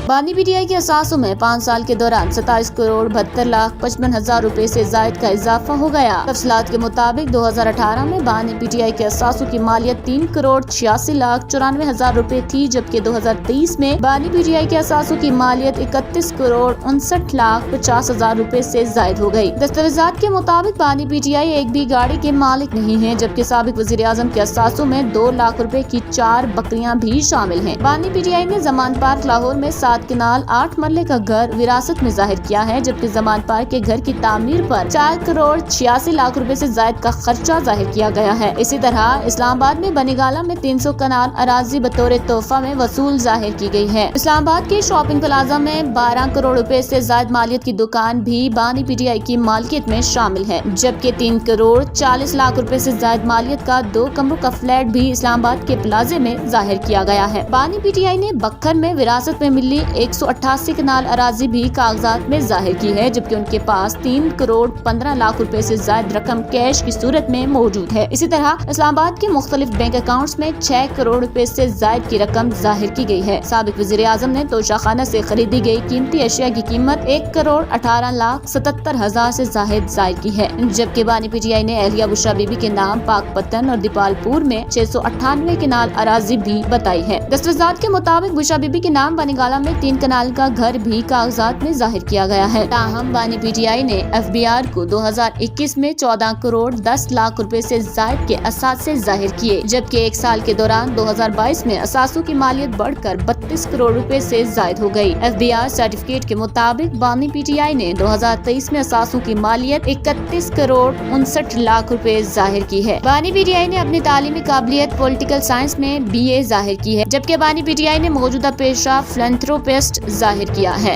बानी पीटीआई के असासों में 5 साल के दौरान 27 करोड़ 72,55,000 रुपए से जायद का इजाफा हो गया। तफसीलात के मुताबिक 2018 में बानी पीटीआई के असासों की मालियत 3 करोड़ 86,94,000 रुपए थी, जबकि 2023 में बानी पीटीआई के असासों की मालियत 31 करोड़ 59,50,000 रुपए से जायद हो गई। दस्तावेजात के मुताबिक बानी पीटीआई एक भी गाड़ी के मालिक नहीं है, जबकि साबिक वजीर आजम के असासों में 2 लाख रुपए की 4 बकरियां भी शामिल हैं। बानी पीटीआई ने जमान पार्क लाहौर में 7 कनाल 8 मरले का घर विरासत में जाहिर किया है, जबकि जमान पार्क के घर की तामीर पर 4 करोड़ 86 लाख रुपए से जायद का खर्चा जाहिर किया गया है। इसी तरह इस्लामाबाद में बनीगाला में 300 कनाल अराजी बतौर तोहफा में वसूल जाहिर की गई है। इस्लामाबाद के शॉपिंग प्लाजा में 12 करोड़ रुपए से जायद मालियत की दुकान भी बानी पीटीआई की मालिकियत में शामिल है, जबकि 3 करोड़ 40 लाख रुपए से जायद मालियत का 2 कमरों का फ्लैट भी इस्लामाबाद के प्लाजे में जाहिर किया गया है। बानी पीटीआई ने बक्खर में विरासत में मिली 188 कनाल अराजी भी कागजात में जाहिर की है, जबकि उनके पास 3 करोड़ 15 लाख रुपए से जायद रकम कैश की सूरत में मौजूद है। इसी तरह इस्लामाबाद के मुख्तलिफ बैंक अकाउंट्स में 6 करोड़ रुपए से जायद की रकम जाहिर की गई है। साबिक वजीर आजम ने तोशाखाना से खरीदी गई कीमती अशिया की कीमत 1 करोड़ 18,77,000 से जाहिर की है, जबकि बानी पीटीआई ने एहलिया बुशरा बीबी के नाम पाकपतन और दीपालपुर में 698 कनाल अराजी भी बताई है। दस्तावेजात के मुताबिक बुशरा बीबी के नाम बनीगाला में 3 कनाल का घर भी कागजात में जाहिर किया गया है। ताहम बानी पीटीआई ने एफबीआर को 2021 में 14 करोड़ 10 लाख रुपए से जायद के असासे जाहिर किए, जबकि एक साल के दौरान 2022 में असासों की मालियत बढ़कर 32 करोड़ रुपए से जायद हो गई। एफबीआर सर्टिफिकेट के मुताबिक बानी पीटीआई ने 2023 में असासों की मालियत 31 करोड़ 59 लाख रुपए जाहिर की है। बानी पीटीआई ने अपनी तालीमी काबिलियत पॉलिटिकल साइंस में BA जाहिर की है, जबकि बानी पीटीआई ने मौजूदा पेशा फिलैंथ्रोपिस्ट जाहिर किया है।